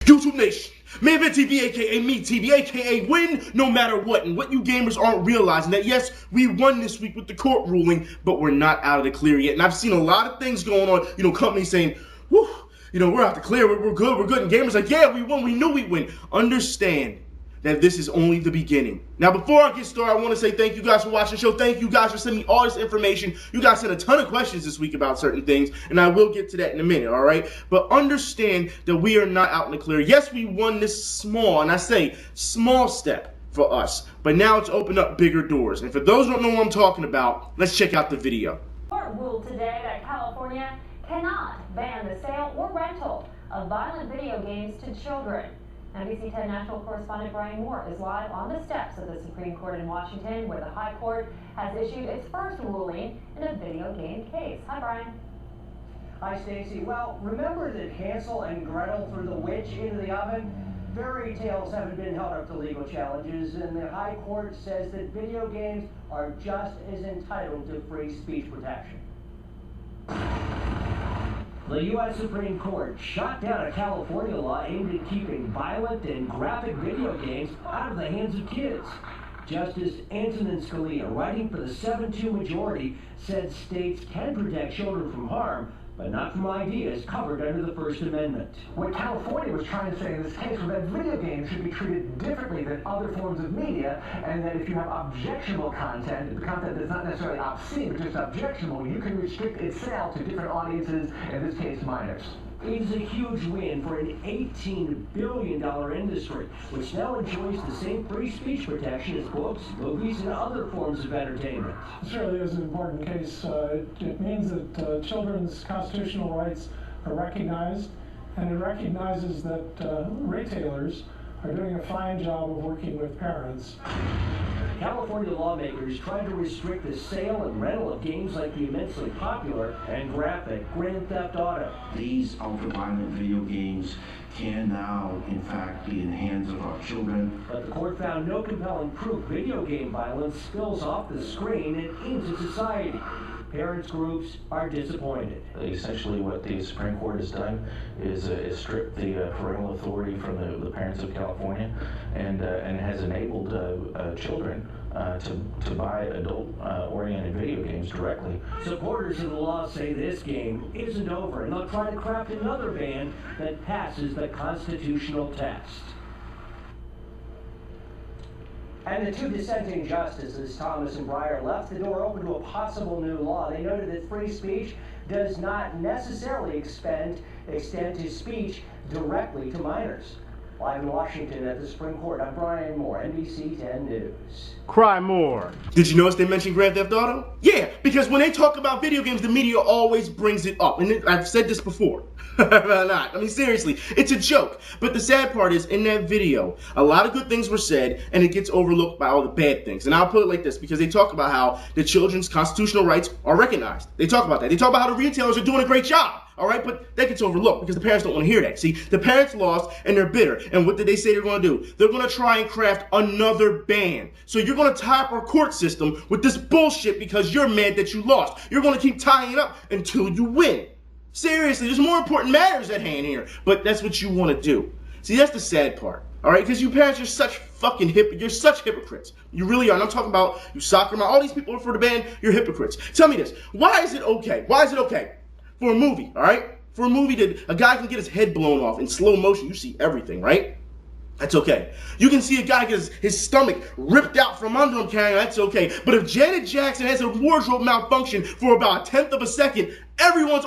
YouTube Nation, Man TV, aka me TV, aka win no matter what. And what you gamers aren't realizing that yes, we won this week with the court ruling, but we're not out of the clear yet. And I've seen a lot of things going on, companies saying, whew, we're out the clear, we're good. And gamers like, yeah, we won, we knew we'd win. Understand that this is only the beginning. Now, before I get started, I want to say thank you guys for watching the show. Thank you guys for sending me all this information. You guys sent a ton of questions this week about certain things, and I will get to that in a minute, all right? But understand that we are not out in the clear. Yes, we won this small, and I say small step for us, but now it's opened up bigger doors. And for those who don't know what I'm talking about, let's check out the video. Court ruled today that California cannot ban the sale or rental of violent video games to children. NBC 10 national correspondent Brian Moore is live on the steps of the Supreme Court in Washington, where the High Court has issued its first ruling in a video game case. Hi, Brian. Hi, Stacy. Well, remember that Hansel and Gretel threw the witch into the oven? Fairy tales haven't been held up to legal challenges, and the High Court says that video games are just as entitled to free speech protection. The U.S. Supreme Court shot down a California law aimed at keeping violent and graphic video games out of the hands of kids. Justice Antonin Scalia, writing for the 7-2 majority, said states can protect children from harm, but not from ideas covered under the First Amendment. What California was trying to say in this case was that video games should be treated differently than other forms of media, and that if you have objectionable content, the content that's not necessarily obscene, but just objectionable, you can restrict its sale to different audiences, in this case, minors. It is a huge win for an $18 billion industry, which now enjoys the same free speech protection as books, movies, and other forms of entertainment. This really is an important case. It means that children's constitutional rights are recognized, and it recognizes that retailers are doing a fine job of working with parents. California lawmakers tried to restrict the sale and rental of games like the immensely popular and graphic Grand Theft Auto. These ultra-violent video games can now, in fact, be in the hands of our children. But the court found no compelling proof video game violence spills off the screen and into society. Parents groups are disappointed. Essentially what the Supreme Court has done is stripped the parental authority from the parents of California and has enabled children to buy adult-oriented video games directly. Supporters of the law say this game isn't over, and they'll try to craft another ban that passes the constitutional test. And the two dissenting justices, Thomas and Breyer, left the door open to a possible new law. They noted that free speech does not necessarily extend to speech directly to minors. Live in Washington at the Supreme Court, I'm Brian Moore, NBC 10 News. Cry more. Did you notice they mentioned Grand Theft Auto? Yeah, because when they talk about video games, the media always brings it up. And I've said this before. Not. I mean, seriously, it's a joke. But the sad part is, in that video, a lot of good things were said, and it gets overlooked by all the bad things. And I'll put it like this, because they talk about how the children's constitutional rights are recognized. They talk about that. They talk about how the retailers are doing a great job. All right, but that gets overlooked because the parents don't want to hear that. See, the parents lost and they're bitter. And what did they say they're going to do? They're going to try and craft another ban. So you're going to tie up our court system with this bullshit because you're mad that you lost. You're going to keep tying it up until you win. Seriously, there's more important matters at hand here. But that's what you want to do. See, that's the sad part. All right, because you parents are such fucking you're such hypocrites. You really are. And I'm talking about you soccer mom, all these people for the ban, you're hypocrites. Tell me this. Why is it okay? Why is it okay? For a movie, all right? For a movie that a guy can get his head blown off in slow motion, you see everything, right? That's okay. You can see a guy get his stomach ripped out from under him carrying, that's okay. But if Janet Jackson has a wardrobe malfunction for about 1/10 of a second, everyone's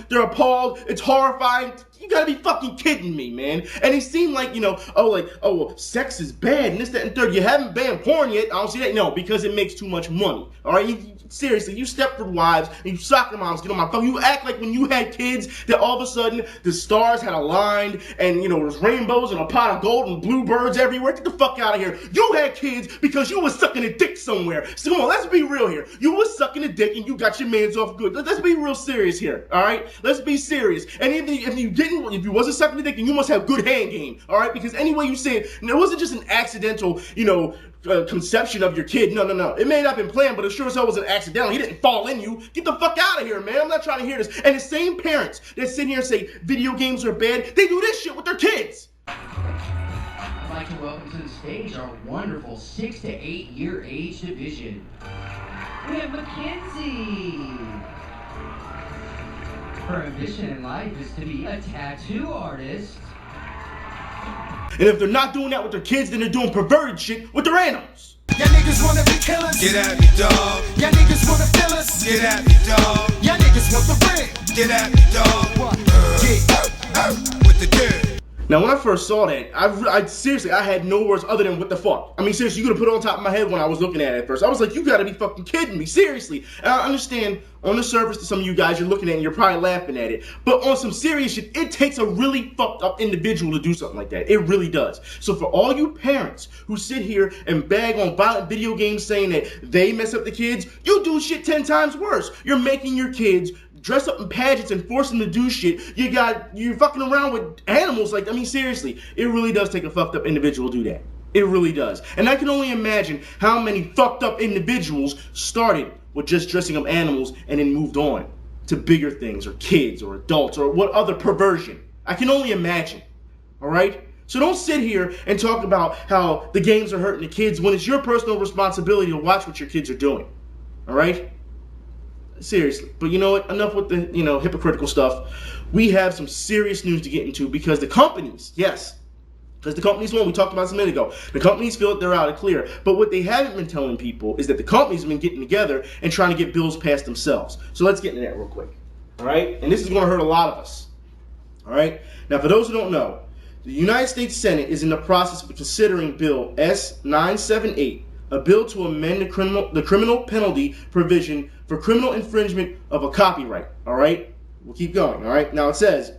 they're appalled, it's horrifying. You gotta be fucking kidding me, man. And he seemed like, well, sex is bad and this, that, and third. You haven't banned porn yet. I don't see that. No, because it makes too much money. All right? Seriously, you Stepford wives and you soccer moms get on my phone. You act like when you had kids that all of a sudden the stars had aligned and, there was rainbows and a pot of gold and bluebirds everywhere. Get the fuck out of here. You had kids because you was sucking a dick somewhere. So come on, let's be real here. You was sucking a dick and you got your man man's off good. Let's be real serious here, all right? Let's be serious. And if you wasn't sucking the dick, then you must have good hand game, all right? Because any way you say it, it wasn't just an accidental, conception of your kid. No. It may not have been planned, but it sure as hell wasn't accidental. He didn't fall in you. Get the fuck out of here, man. I'm not trying to hear this. And the same parents that sit here and say video games are bad, they do this shit with their kids. I'd like to welcome to the stage our wonderful 6 to 8 year age division. We have Mackenzie. Her ambition in life is to be a tattoo artist. And if they're not doing that with their kids, then they're doing perverted shit with their animals. Y'all niggas wanna be killers? Get at me, dog. Y'all niggas wanna fill us? Get at me, dog. Y'all niggas want the ring? Get at me, dog. With the dirt. Now, when I first saw that, I seriously, I had no words other than what the fuck. I mean, seriously, you could have put it on top of my head when I was looking at it at first. I was like, you gotta be fucking kidding me, seriously. And I understand on the surface to some of you guys, you're looking at it and you're probably laughing at it. But on some serious shit, it takes a really fucked up individual to do something like that. It really does. So for all you parents who sit here and bag on violent video games saying that they mess up the kids, you do shit 10 times worse. You're making your kids dress up in pageants and force them to do shit. You're fucking around with animals. Like, I mean, seriously, it really does take a fucked up individual to do that. It really does. And I can only imagine how many fucked up individuals started with just dressing up animals and then moved on to bigger things or kids or adults or what other perversion. I can only imagine. All right? So don't sit here and talk about how the games are hurting the kids when it's your personal responsibility to watch what your kids are doing. All right? Seriously. But you know what? Enough with the, hypocritical stuff. We have some serious news to get into because the companies, yes, because the companies won. We talked about this a minute ago. The companies feel that they're out of clear. But what they haven't been telling people is that the companies have been getting together and trying to get bills passed themselves. So let's get into that real quick. All right? And this is going to hurt a lot of us. All right? Now, for those who don't know, the United States Senate is in the process of considering Bill S-978, a bill to amend the criminal penalty provision for criminal infringement of a copyright. All right? We'll keep going. All right? Now, it says,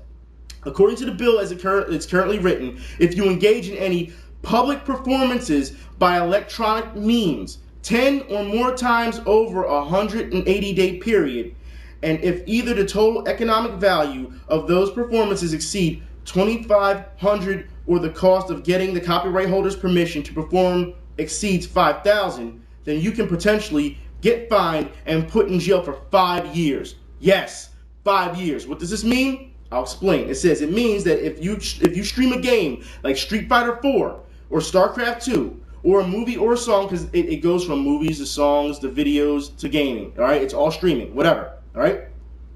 according to the bill as it's currently written, if you engage in any public performances by electronic means 10 or more times over a 180-day period, and if either the total economic value of those performances exceed $2,500 or the cost of getting the copyright holder's permission to perform exceeds $5,000, then you can potentially get fined and put in jail for 5 years. Yes, 5 years. What does this mean? I'll explain. It says it means that if you stream a game like Street Fighter 4 or StarCraft 2 or a movie or a song, because it goes from movies to songs to videos to gaming, all right? It's all streaming, whatever, all right?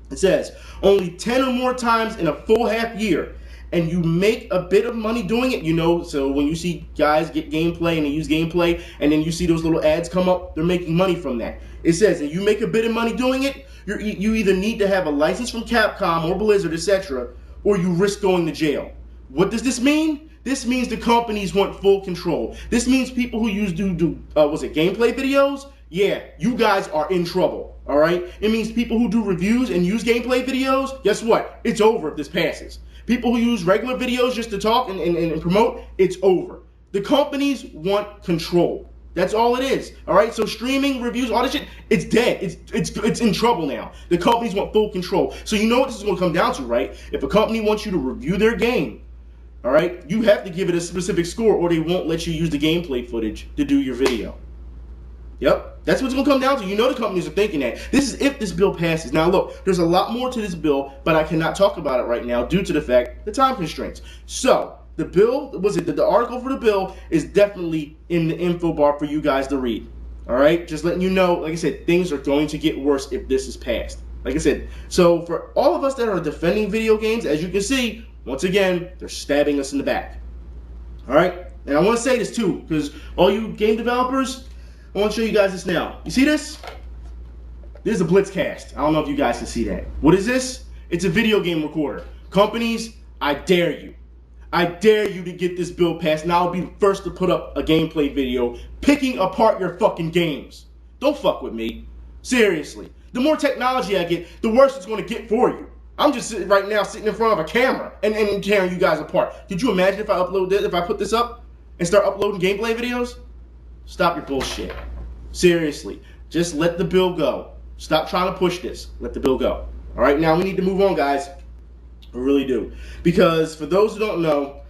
It says only 10 or more times in a full half year, and you make a bit of money doing it, so when you see guys get gameplay and they use gameplay, and then you see those little ads come up, they're making money from that. It says, and you make a bit of money doing it, you either need to have a license from Capcom or Blizzard, etc., or you risk going to jail. What does this mean? This means the companies want full control. This means people who do gameplay videos? Yeah, you guys are in trouble, all right? It means people who do reviews and use gameplay videos, guess what? It's over if this passes. People who use regular videos just to talk and promote, it's over. The companies want control. That's all it is. All right. So streaming, reviews, all this shit, it's dead. It's in trouble now. The companies want full control. So you know what this is going to come down to, right? If a company wants you to review their game, all right, you have to give it a specific score, or they won't let you use the gameplay footage to do your video. Yep. That's what it's going to come down to. You know the companies are thinking that. This is if this bill passes. Now, look, there's a lot more to this bill, but I cannot talk about it right now due to the fact the time constraints. So the bill, the article for the bill is definitely in the info bar for you guys to read. All right? Just letting you know, like I said, things are going to get worse if this is passed. Like I said, so for all of us that are defending video games, as you can see, once again, they're stabbing us in the back. All right? And I want to say this too, because all you game developers, I want to show you guys this now. You see this? This is a Blitzcast. I don't know if you guys can see that. What is this? It's a video game recorder. Companies, I dare you. I dare you to get this bill passed, and I'll be the first to put up a gameplay video picking apart your fucking games. Don't fuck with me. Seriously. The more technology I get, the worse it's going to get for you. I'm just sitting right now, sitting in front of a camera and tearing you guys apart. Could you imagine if I put this up and start uploading gameplay videos? Stop your bullshit. Seriously. Just let the bill go. Stop trying to push this. Let the bill go. All right, now we need to move on, guys. We really do. Because for those who don't know,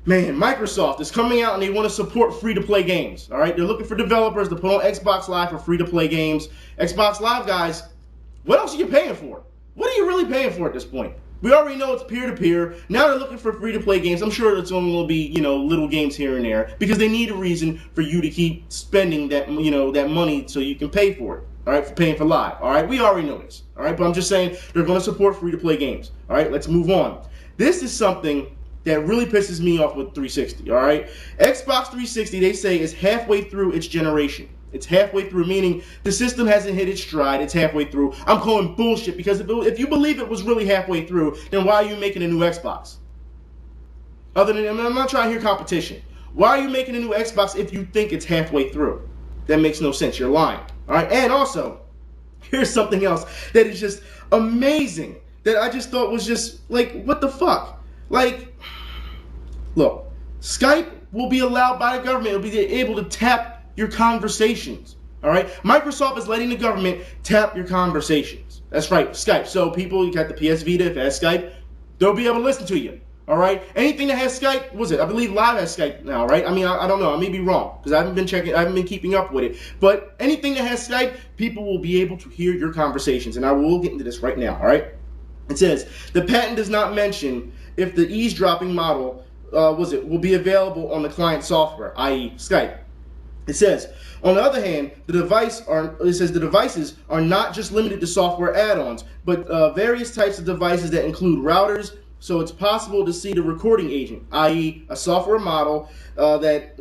man, Microsoft is coming out and they want to support free-to-play games. All right, they're looking for developers to put on Xbox Live for free-to-play games. Xbox Live, guys, what else are you paying for? What are you really paying for at this point? We already know it's peer-to-peer. Now they're looking for free-to-play games. I'm sure it's only going to be, little games here and there because they need a reason for you to keep spending that, that money so you can pay for it. All right, for paying for Live. All right, we already know this. All right, but I'm just saying they're going to support free-to-play games. All right, let's move on. This is something that really pisses me off with 360. All right, Xbox 360, they say, is halfway through its generation. It's halfway through, meaning the system hasn't hit its stride. It's halfway through. I'm calling bullshit because if you believe it was really halfway through, then why are you making a new Xbox? Other than, I'm not trying to hear competition. Why are you making a new Xbox if you think it's halfway through? That makes no sense. You're lying. All right, and also, here's something else that is just amazing that I just thought was just like, what the fuck? Like, look, Skype will be allowed by the government. It'll be able to tap your conversations. All right, Microsoft is letting the government tap your conversations. That's right, Skype. So people, you got the PS Vita, if it has Skype, they'll be able to listen to you. All right, anything that has Skype, I believe Live has Skype now, right? I mean, I don't know, I may be wrong because I haven't been keeping up with it. But anything that has Skype, people will be able to hear your conversations, and I will get into this right now. All right, it says the patent does not mention if the eavesdropping model will be available on the client software, i.e., Skype. It says, on the other hand, the devices are not just limited to software add-ons, but various types of devices that include routers. So it's possible to see the recording agent, i.e., a software module that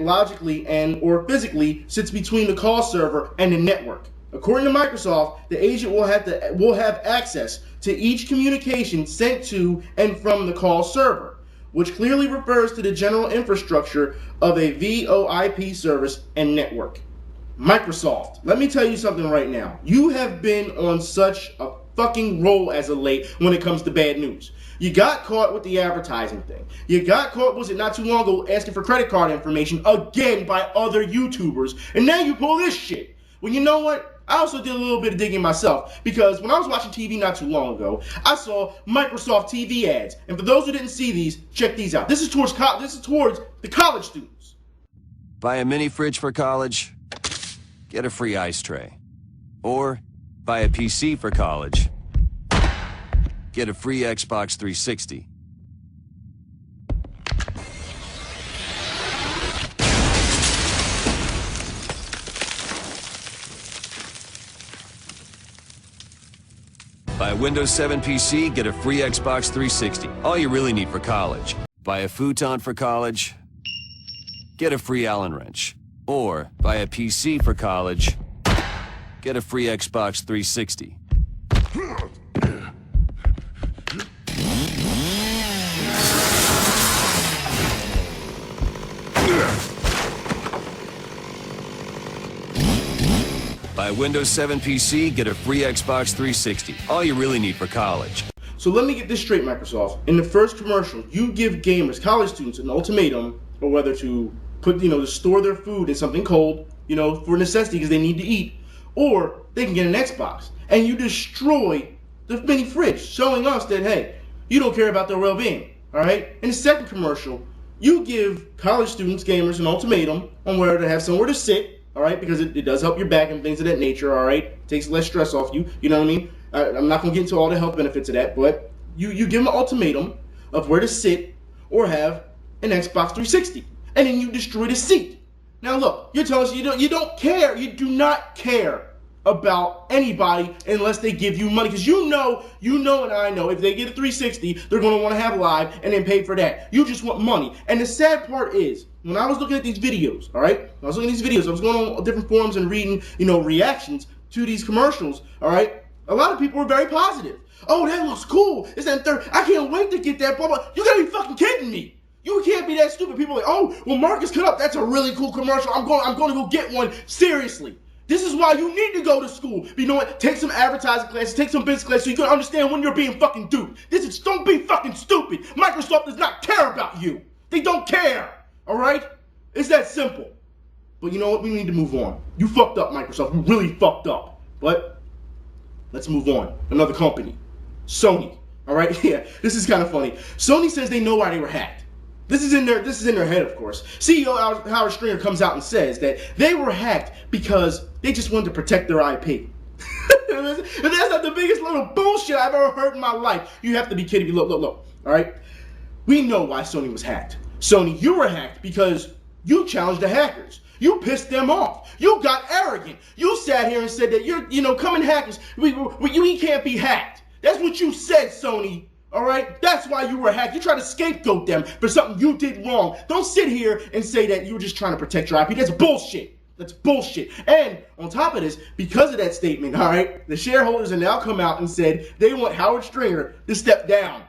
logically and or physically sits between the call server and the network. According to Microsoft, the agent will have access to each communication sent to and from the call server, which clearly refers to the general infrastructure of a VoIP service and network. Microsoft, let me tell you something right now. You have been on such a fucking roll as of late when it comes to bad news. You got caught with the advertising thing. You got caught, not too long ago, asking for credit card information again by other YouTubers. And now you pull this shit. Well, you know what? I also did a little bit of digging myself because when I was watching TV not too long ago, I saw Microsoft TV ads. And for those who didn't see these, check these out. This is towards the college students. Buy a mini fridge for college, get a free ice tray. Or buy a PC for college, get a free Xbox 360. Buy a Windows 7 PC, get a free Xbox 360. All you really need for college. Buy a futon for college, get a free Allen wrench. Or buy a PC for college, get a free Xbox 360. Buy a Windows 7 PC, get a free Xbox 360. All you really need for college. So let me get this straight, Microsoft. In the first commercial, you give gamers, college students, an ultimatum on whether to put, to store their food in something cold, for necessity because they need to eat, or they can get an Xbox. And you destroy the mini fridge, showing us that, hey, you don't care about their well-being, all right? In the second commercial, you give college students, gamers, an ultimatum on whether to have somewhere to sit, all right, because it does help your back and things of that nature, all right? It takes less stress off you, you know what I mean? I'm not going to get into all the health benefits of that, but you give them an ultimatum of where to sit or have an Xbox 360, and then you destroy the seat. Now look, you're telling us you don't care, you do not care about anybody unless they give you money, because you know and I know if they get a 360, they're going to want to have Live and then pay for that. You just want money. And the sad part is, when I was looking at these videos, all right, I was going on different forums and reading, reactions to these commercials, all right, a lot of people were very positive. Oh, that looks cool. It's that third. I can't wait to get that, blah, blah. You gotta be fucking kidding me. You can't be that stupid. People are like, oh, well, Marcus cut up. That's a really cool commercial. I'm going to go get one. Seriously. This is why you need to go to school. But you know what? Take some advertising classes, take some business classes so you can understand when you're being fucking duped. Don't be fucking stupid. Microsoft does not care about you. They don't care. All right? It's that simple. But you know what? We need to move on. You fucked up, Microsoft. You really fucked up. But let's move on. Another company. Sony. All right? Yeah, this is kind of funny. Sony says they know why they were hacked. This is in their head, of course. CEO Howard Stringer comes out and says that they were hacked because they just wanted to protect their IP. And that's not the biggest little bullshit I've ever heard in my life. You have to be kidding me. Look. All right? We know why Sony was hacked. Sony, you were hacked because you challenged the hackers. You pissed them off. You got arrogant. You sat here and said that coming hackers, we can't be hacked. That's what you said, Sony. All right? That's why you were hacked. You tried to scapegoat them for something you did wrong. Don't sit here and say that you were just trying to protect your IP. That's bullshit. That's bullshit. And on top of this, because of that statement, all right, the shareholders have now come out and said they want Howard Stringer to step down.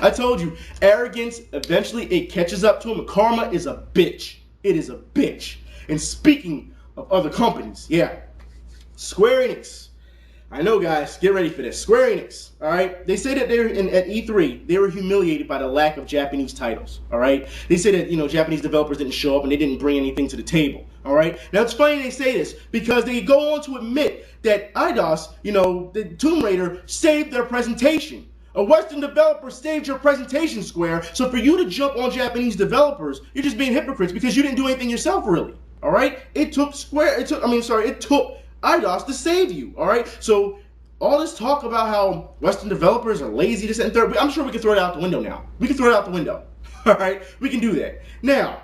I told you, arrogance, eventually it catches up to him. Karma is a bitch. It is a bitch. And speaking of other companies, yeah, Square Enix. I know, guys, get ready for this. Square Enix, all right? They say that at E3, they were humiliated by the lack of Japanese titles, all right? They say that, Japanese developers didn't show up and they didn't bring anything to the table, all right? Now, it's funny they say this because they go on to admit that IDOS, the Tomb Raider, saved their presentation. A Western developer saved your presentation, Square. So for you to jump on Japanese developers, you're just being hypocrites because you didn't do anything yourself, really, all right? It took IDOS to save you, all right? So all this talk about how Western developers are lazy, this and third, I'm sure we can throw it out the window now. We can throw it out the window, all right? We can do that. Now,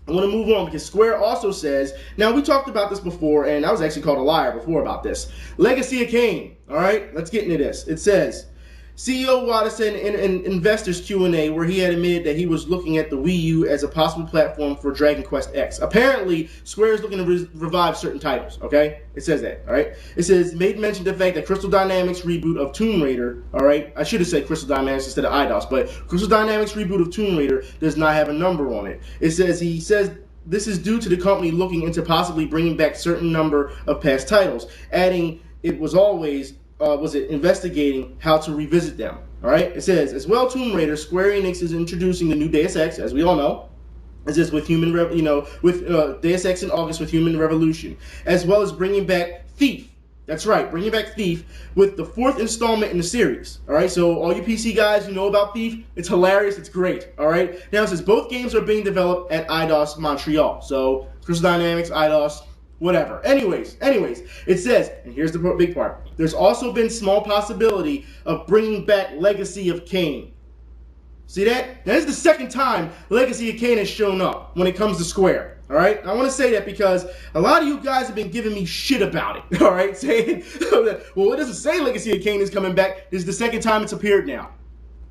I want to move on because Square also says, now we talked about this before, and I was actually called a liar before about this. Legacy of Kain, all right? Let's get into this. It says, CEO Wada said in Investors Q&A where he had admitted that he was looking at the Wii U as a possible platform for Dragon Quest X. Apparently, Square is looking to revive certain titles, okay? It says that, all right? It says, made mention of the fact that Crystal Dynamics reboot of Tomb Raider, all right? I should have said Crystal Dynamics instead of IDOS, but Crystal Dynamics reboot of Tomb Raider does not have a number on it. He says, this is due to the company looking into possibly bringing back certain number of past titles, adding it was always investigating how to revisit them. All right. It says, as well, Tomb Raider, Square Enix is introducing the new Deus Ex, as we all know. As this with Deus Ex in August with Human Revolution, as well as bringing back Thief. That's right, bringing back Thief with the 4th installment in the series. All right. So all you PC guys, you know about Thief. It's hilarious. It's great. All right. Now it says both games are being developed at IDOS Montreal. So Crystal Dynamics, IDOS. Whatever. Anyways, it says, and here's the big part, there's also been small possibility of bringing back Legacy of Kain. See that? Now, this is the second time Legacy of Kain has shown up when it comes to Square. All right? I want to say that because a lot of you guys have been giving me shit about it. All right? Saying, well, it doesn't say Legacy of Kain is coming back. This is the second time it's appeared now.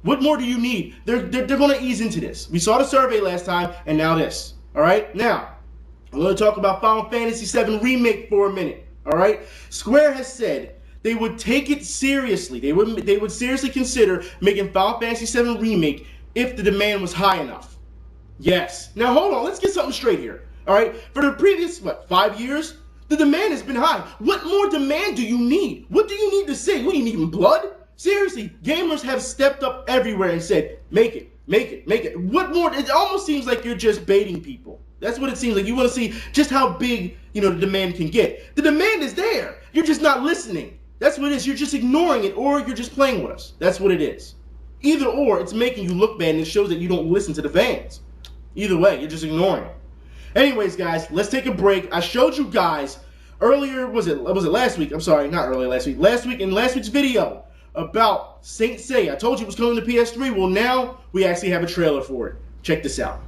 What more do you need? They're going to ease into this. We saw the survey last time, and now this. All right? Now, I'm going to talk about Final Fantasy VII Remake for a minute, all right? Square has said they would take it seriously. They would seriously consider making Final Fantasy VII Remake if the demand was high enough. Yes. Now, hold on. Let's get something straight here, all right? For the previous, 5 years, the demand has been high. What more demand do you need? What do you need to say? What do you need, blood? Seriously, gamers have stepped up everywhere and said, make it. What more? It almost seems like you're just baiting people. That's what it seems like. You want to see just how big, the demand can get. The demand is there. You're just not listening. That's what it is. You're just ignoring it, or you're just playing with us. That's what it is. Either or, it's making you look bad, and it shows that you don't listen to the fans. Either way, you're just ignoring it. Anyways, guys, let's take a break. I showed you guys earlier, was it last week? I'm sorry, not earlier last week. Last week, in last week's video about Saint Seiya. I told you it was coming to PS3. Well, now we actually have a trailer for it. Check this out.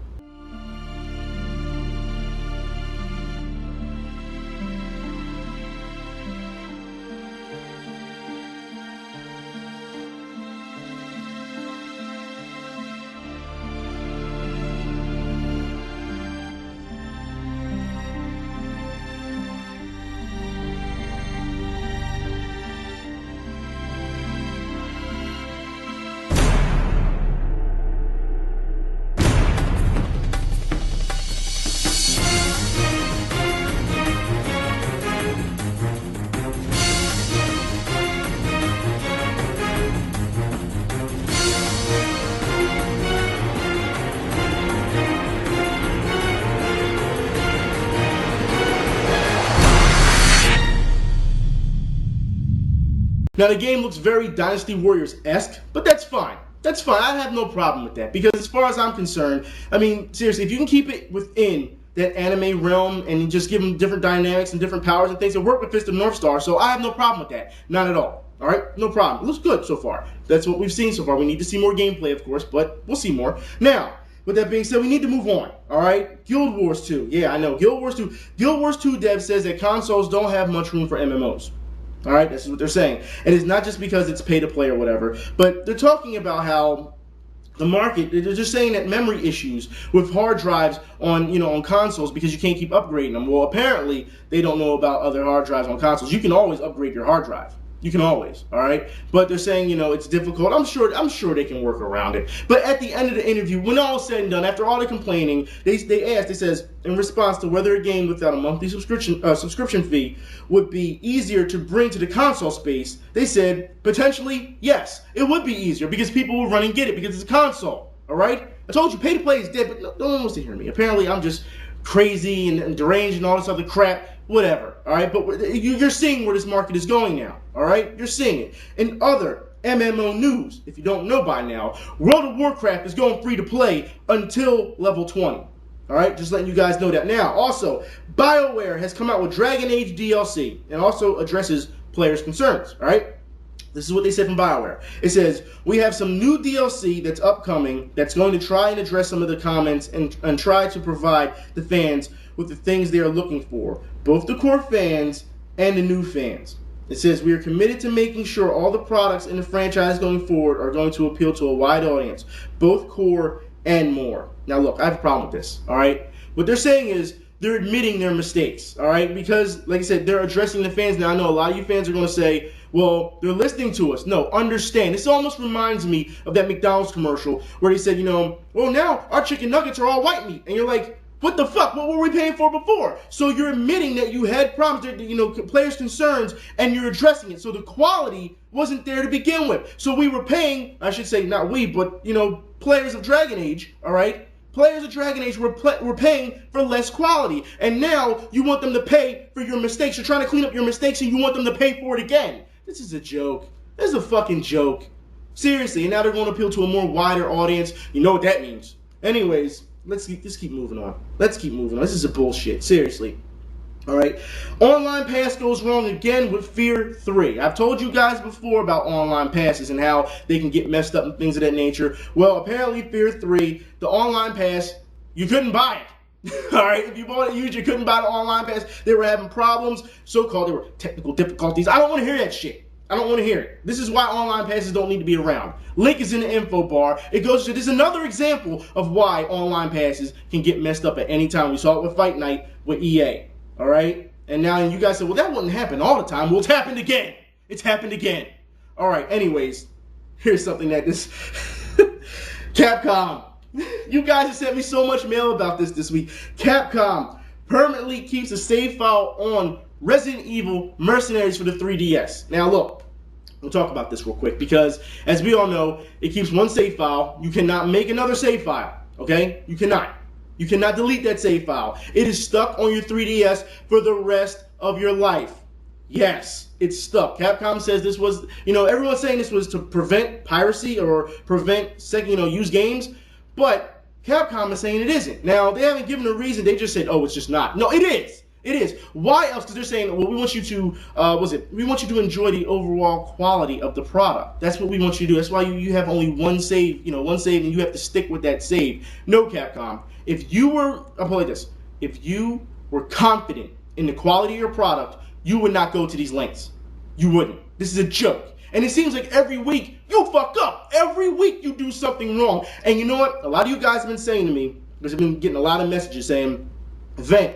Now, the game looks very Dynasty Warriors-esque, but that's fine. That's fine. I have no problem with that because as far as I'm concerned, I mean, seriously, if you can keep it within that anime realm and just give them different dynamics and different powers and things, it work with Fist of North Star, so I have no problem with that. Not at all. All right? No problem. It looks good so far. That's what we've seen so far. We need to see more gameplay, of course, but we'll see more. Now, with that being said, we need to move on, all right? Guild Wars 2. Yeah, I know. Guild Wars 2. Guild Wars 2 dev says that consoles don't have much room for MMOs. All right? This is what they're saying. And it's not just because it's pay-to-play or whatever, but they're talking about how the market, they're just saying that memory issues with hard drives on, on consoles because you can't keep upgrading them. Well, apparently, they don't know about other hard drives on consoles. You can always upgrade your hard drive. You can always, all right? But they're saying, it's difficult. I'm sure they can work around it. But at the end of the interview, when all is said and done, after all the complaining, they asked, it says, in response to whether a game without a monthly subscription fee would be easier to bring to the console space, they said, potentially, yes, it would be easier because people will run and get it because it's a console, all right? I told you, pay to play is dead, but no one wants to hear me. Apparently, I'm just crazy and deranged and all this other crap. Whatever, all right? But you're seeing where this market is going now, all right? You're seeing it. In other MMO news, if you don't know by now, World of Warcraft is going free to play until level 20, all right? Just letting you guys know that. Now, also, BioWare has come out with Dragon Age DLC and also addresses players' concerns, all right? This is what they said from BioWare. It says, we have some new DLC that's upcoming that's going to try and address some of the comments and try to provide the fans with the things they are looking for, both the core fans and the new fans. It says, we are committed to making sure all the products in the franchise going forward are going to appeal to a wide audience, both core and more. Now look, I have a problem with this, all right? What they're saying is, they're admitting their mistakes, all right? Because, like I said, they're addressing the fans. Now, I know a lot of you fans are going to say, well, they're listening to us. No, understand. This almost reminds me of that McDonald's commercial where they said, well, now our chicken nuggets are all white meat. And you're like, what the fuck? What were we paying for before? So you're admitting that you had problems, players' concerns, and you're addressing it. So the quality wasn't there to begin with. So we were paying, I should say not we, but, players of Dragon Age, all right? Players of Dragon Age were paying for less quality. And now you want them to pay for your mistakes. You're trying to clean up your mistakes and you want them to pay for it again. This is a joke. This is a fucking joke. Seriously, and now they're going to appeal to a more wider audience. You know what that means. Anyways, let's keep moving on. Let's keep moving on. This is a bullshit. Seriously. All right. Online pass goes wrong again with Fear 3. I've told you guys before about online passes and how they can get messed up and things of that nature. Well, apparently Fear 3, the online pass, you couldn't buy it. All right. If you bought it used, you couldn't buy the online pass. They were having problems. So-called, there were technical difficulties. I don't want to hear that shit. I don't want to hear it. This is why online passes don't need to be around. Link is in the info bar. It goes to, this is another example of why online passes can get messed up at any time. We saw it with Fight Night with EA. All right? And now you guys say, well, that wouldn't happen all the time. Well, it's happened again. It's happened again. All right. Anyways, here's something that this Capcom. You guys have sent me so much mail about this week. Capcom permanently keeps a save file on Resident Evil Mercenaries for the 3DS. Now, look. We'll talk about this real quick because, as we all know, it keeps one save file. You cannot make another save file. Okay? You cannot. You cannot delete that save file. It is stuck on your 3DS for the rest of your life. Yes, it's stuck. Capcom says this was, everyone's saying this was to prevent piracy or prevent used games, but Capcom is saying it isn't. Now, they haven't given a reason. They just said, oh, it's just not. No, it is. It is. Why else? Because they're saying, well, we want you to, we want you to enjoy the overall quality of the product. That's what we want you to do. That's why you have only one save, one save, and you have to stick with that save. No, Capcom. If you were, I'll play this. If you were confident in the quality of your product, you would not go to these lengths. You wouldn't. This is a joke. And it seems like every week, you fuck up. Every week you do something wrong. And you know what? A lot of you guys have been saying to me, because I've been getting a lot of messages saying, Vent,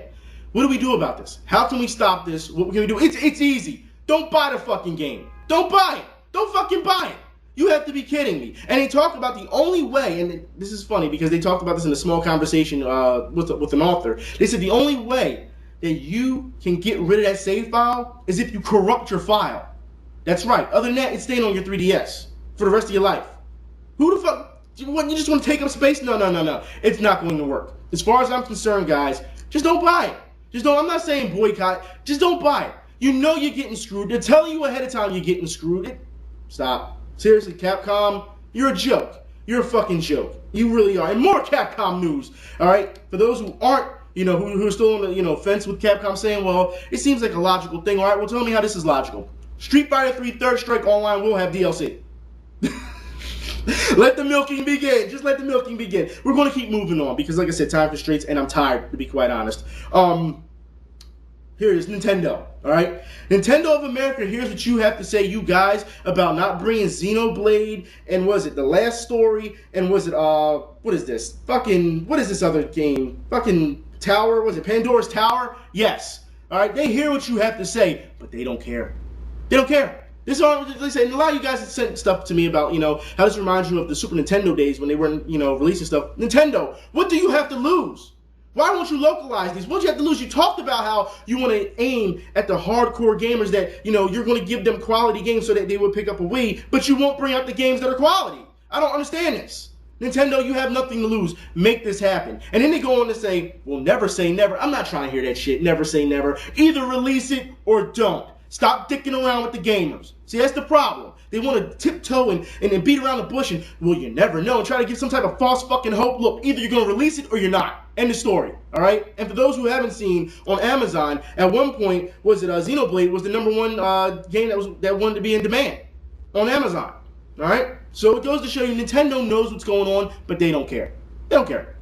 what do we do about this? How can we stop this? What can we do? It's easy. Don't buy the fucking game. Don't buy it. Don't fucking buy it. You have to be kidding me. And they talked about the only way, and this is funny because they talked about this in a small conversation with an author. They said the only way that you can get rid of that save file is if you corrupt your file. That's right. Other than that, it's staying on your 3DS for the rest of your life. Who the fuck? You just want to take up space? No. It's not going to work. As far as I'm concerned, guys, just don't buy it. Just don't. I'm not saying boycott. Just don't buy it. You know you're getting screwed. They're telling you ahead of time you're getting screwed. Stop. Seriously, Capcom, you're a joke. You're a fucking joke. You really are. And more Capcom news, all right? For those who aren't, who are still on the, fence with Capcom saying, well, it seems like a logical thing. All right, well, tell me how this is logical. Street Fighter 3 Third Strike Online will have DLC. Let the milking begin. Just let the milking begin. We're going to keep moving on because, like I said, time constraints, and I'm tired, to be quite honest. Here it is, Nintendo, all right? Nintendo of America, here's what you have to say, you guys, about not bringing Xenoblade, and was it The Last Story, and was it, what is this? What is this other game? Tower, was it Pandora's Tower? Yes, all right? They hear what you have to say, but they don't care. They don't care. This is all, like I said, and a lot of you guys have sent stuff to me about, how this reminds you of the Super Nintendo days when they were, releasing stuff. Nintendo, what do you have to lose? Why won't you localize these? What do you have to lose? You talked about how you want to aim at the hardcore gamers that, you're going to give them quality games so that they will pick up a Wii, but you won't bring up the games that are quality. I don't understand this. Nintendo, you have nothing to lose. Make this happen. And then they go on to say, well, never say never. I'm not trying to hear that shit. Never say never. Either release it or don't. Stop dicking around with the gamers. See, that's the problem. They want to tiptoe and beat around the bush and, well, you never know, and try to give some type of false fucking hope. Look, either you're going to release it or you're not. End of story, all right? And for those who haven't seen, on Amazon, at one point, Xenoblade was the #1 game that wanted to be in demand on Amazon, all right? So it goes to show you Nintendo knows what's going on, but they don't care. They don't care.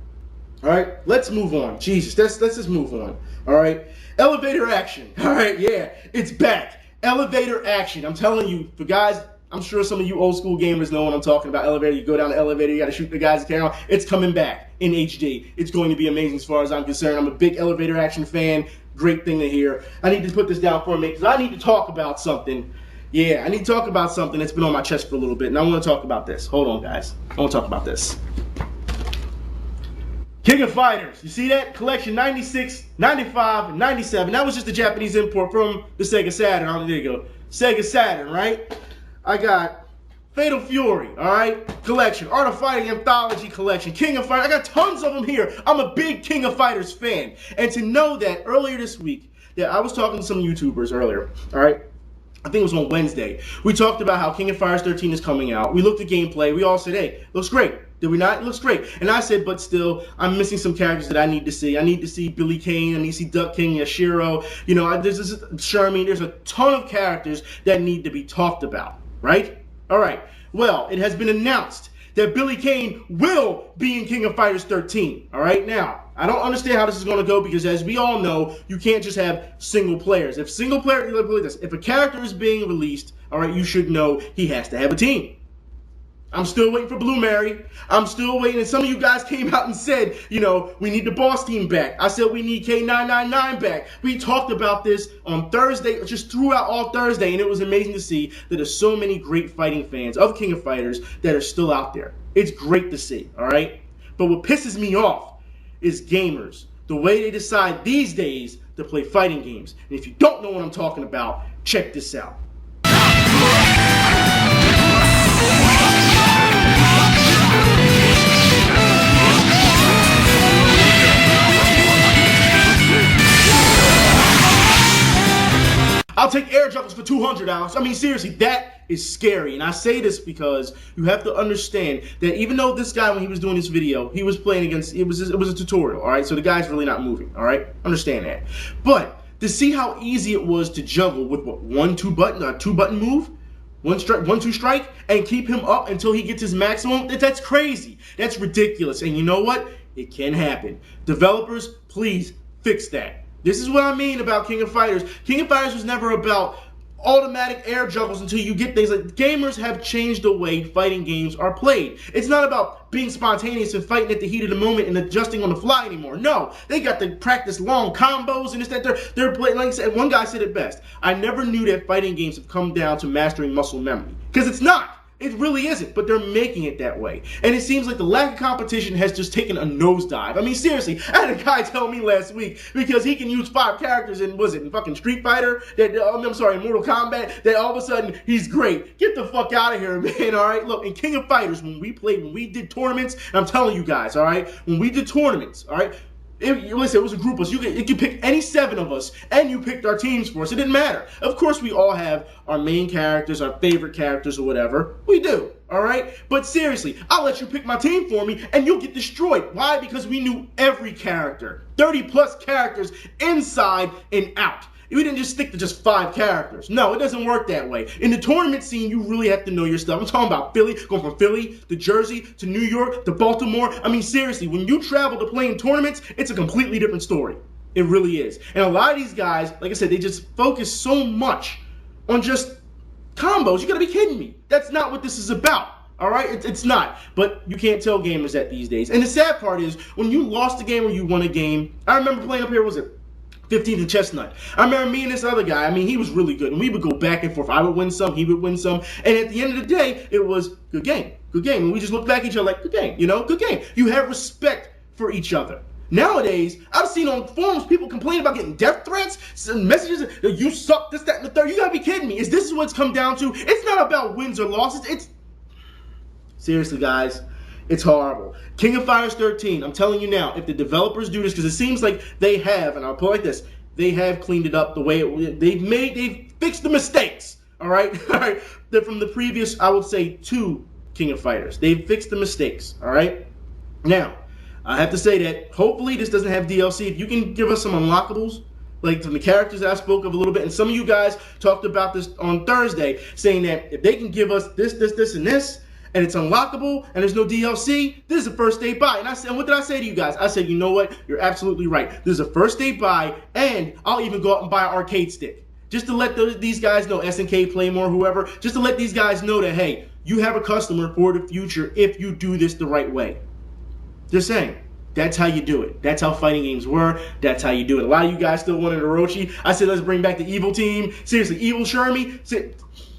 All right, let's move on. Jesus, let's just move on. All right, elevator action. All right, yeah, it's back. Elevator action. I'm telling you, for guys, I'm sure some of you old school gamers know what I'm talking about. Elevator, you go down the elevator, you got to shoot the guys down. It's coming back in HD. It's going to be amazing as far as I'm concerned. I'm a big elevator action fan. Great thing to hear. I need to put this down for a minute because I need to talk about something. Yeah, I need to talk about something that's been on my chest for a little bit, and I want to talk about this. Hold on, guys. I want to talk about this. King of Fighters. You see that? Collection 96, 95, and 97. That was just the Japanese import from the Sega Saturn. Oh, there you go. Sega Saturn, right? I got Fatal Fury, all right? Collection. Art of Fighting Anthology Collection. King of Fighters. I got tons of them here. I'm a big King of Fighters fan. And to know that earlier this week, that I was talking to some YouTubers earlier, all right? I think it was on Wednesday. We talked about how King of Fighters 13 is coming out. We looked at gameplay. We all said, hey, looks great. Did we not? It looks great. And I said, but still, I'm missing some characters that I need to see. I need to see Billy Kane. I need to see Duck King, Yashiro. There's Shermie. There's a ton of characters that need to be talked about, right? All right. Well, it has been announced that Billy Kane will be in King of Fighters 13. All right? Now, I don't understand how this is going to go because, as we all know, you can't just have single players. If a character is being released, all right, you should know he has to have a team. I'm still waiting for Blue Mary. I'm still waiting. And some of you guys came out and said, we need the boss team back. I said we need K999 back. We talked about this on Thursday, just throughout all Thursday, and it was amazing to see that there's so many great fighting fans of King of Fighters that are still out there. It's great to see, all right? But what pisses me off is gamers, the way they decide these days to play fighting games. And if you don't know what I'm talking about, check this out. I'll take air juggles for $200. I mean, seriously, that is scary. And I say this because you have to understand that even though this guy, when he was doing this video, he was playing against, it was a tutorial, all right? So the guy's really not moving, all right? Understand that. But to see how easy it was to juggle with what, two button move, one, two strike, and keep him up until he gets his maximum, that's crazy. That's ridiculous. And you know what? It can happen. Developers, please fix that. This is what I mean about King of Fighters. King of Fighters was never about automatic air juggles until you get things like gamers have changed the way fighting games are played. It's not about being spontaneous and fighting at the heat of the moment and adjusting on the fly anymore. No, they got to practice long combos and this, that, they're playing. Like I said, one guy said it best. I never knew that fighting games have come down to mastering muscle memory. Because it's not. It really isn't, but they're making it that way. And it seems like the lack of competition has just taken a nosedive. I mean, seriously, I had a guy tell me last week, because he can use 5 characters in fucking Street Fighter, Mortal Kombat, that all of a sudden he's great. Get the fuck out of here, man, all right? Look, in King of Fighters, when we did tournaments, and I'm telling you guys, all right, when we did tournaments, all right, Listen, it was a group of us. You could pick any 7 of us, and you picked our teams for us. It didn't matter. Of course, we all have our main characters, our favorite characters, or whatever. We do, all right? But seriously, I'll let you pick my team for me, and you'll get destroyed. Why? Because we knew every character. 30-plus characters inside and out. We didn't just stick to just 5 characters. No, it doesn't work that way. In the tournament scene, you really have to know your stuff. I'm talking about Philly, going from Philly to Jersey to New York to Baltimore. I mean, seriously, when you travel to play in tournaments, it's a completely different story. It really is. And a lot of these guys, like I said, they just focus so much on just combos. You gotta be kidding me. That's not what this is about. All right, it's not. But you can't tell gamers that these days. And the sad part is, when you lost a game or you won a game, I remember playing up here, what was it? 15th and Chestnut. I remember me and this other guy, I mean, he was really good. And we would go back and forth. I would win some, he would win some. And at the end of the day, it was good game. Good game. And we just looked back at each other like, good game, you know, good game. You have respect for each other. Nowadays, I've seen on forums people complain about getting death threats, some messages, you suck, this, that, and the third. You gotta be kidding me. Is this what it's come down to? It's not about wins or losses. It's, seriously, guys. It's horrible. King of Fighters 13, I'm telling you now, if the developers do this, because it seems like they have, and I'll put it like this, they have cleaned it up the way they've fixed the mistakes, all right? All right? They're from the previous, I would say, 2 King of Fighters. They've fixed the mistakes, all right? Now, I have to say that hopefully this doesn't have DLC. If you can give us some unlockables, like from the characters that I spoke of a little bit, and some of you guys talked about this on Thursday, saying that if they can give us this, and this, and it's unlockable, and there's no DLC, this is a first day buy. And I said, what did I say to you guys? I said, you know what? You're absolutely right. This is a first day buy, and I'll even go out and buy an arcade stick. Just to let these guys know, SNK, Playmore, whoever, just to let these guys know that, hey, you have a customer for the future if you do this the right way. Just saying. That's how you do it. That's how fighting games were. That's how you do it. A lot of you guys still wanted Orochi. I said, let's bring back the Evil team. Seriously, Evil Shermie.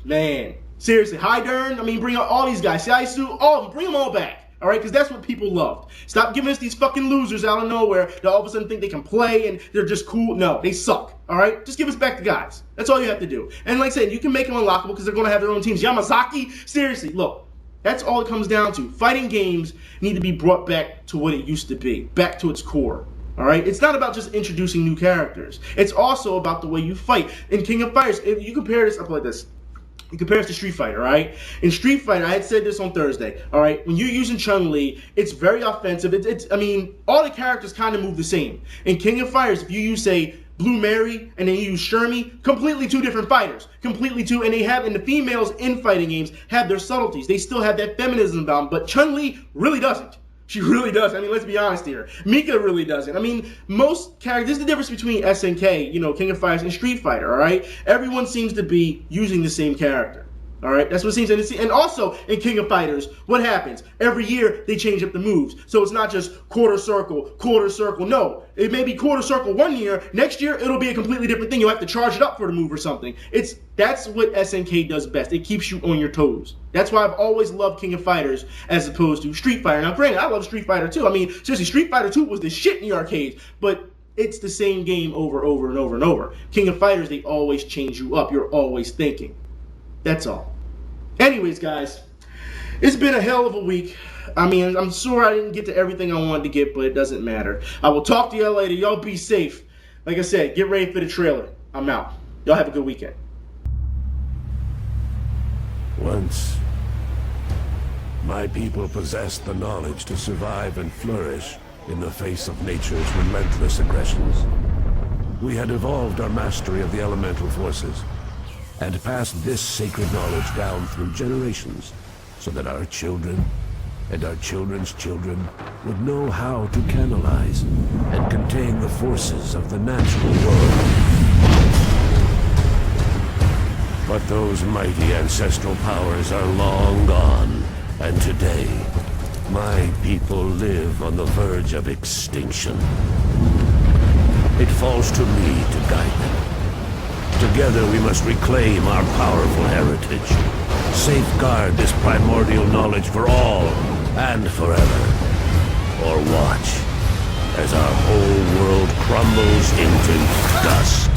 Man. Seriously, Hydern, I mean, bring out all these guys. Saisu, all of them, bring them all back. All right, because that's what people loved. Stop giving us these fucking losers out of nowhere that all of a sudden think they can play and they're just cool. No, they suck. All right, just give us back the guys. That's all you have to do. And like I said, you can make them unlockable because they're going to have their own teams. Yamazaki, seriously, look, that's all it comes down to. Fighting games need to be brought back to what it used to be, back to its core. All right, it's not about just introducing new characters. It's also about the way you fight. In King of Fighters, if you compare this up like this. You compare it to Street Fighter, all right? In Street Fighter, I had said this on Thursday, all right? When you're using Chun-Li, it's very offensive. I mean, all the characters kind of move the same. In King of Fighters, if you use, say, Blue Mary, and then you use Shermie, completely 2 different fighters. Completely 2, and the females in fighting games have their subtleties. They still have that feminism about them, but Chun-Li really doesn't. She really does. I mean, let's be honest here. Mika really doesn't. I mean, most characters, this is the difference between SNK, you know, King of Fighters, and Street Fighter, all right? Everyone seems to be using the same character. All right, that's what it seems. And also in King of Fighters, what happens? Every year they change up the moves. So it's not just quarter circle. No, it may be quarter circle one year. Next year it'll be a completely different thing. You'll have to charge it up for the move or something. That's what SNK does best. It keeps you on your toes. That's why I've always loved King of Fighters as opposed to Street Fighter. Now, granted, I love Street Fighter too. I mean, seriously, Street Fighter 2 was the shit in the arcades, but it's the same game over and over. King of Fighters, they always change you up. You're always thinking. That's all. Anyways, guys, it's been a hell of a week. I mean, I'm sure I didn't get to everything I wanted to get, but it doesn't matter. I will talk to y'all later. Y'all be safe. Like I said, get ready for the trailer. I'm out. Y'all have a good weekend. Once, my people possessed the knowledge to survive and flourish in the face of nature's relentless aggressions. We had evolved our mastery of the elemental forces, and passed this sacred knowledge down through generations, so that our children and our children's children would know how to canalize and contain the forces of the natural world. But those mighty ancestral powers are long gone, and today, my people live on the verge of extinction. It falls to me to guide them. Together we must reclaim our powerful heritage, safeguard this primordial knowledge for all and forever, or watch as our whole world crumbles into dust.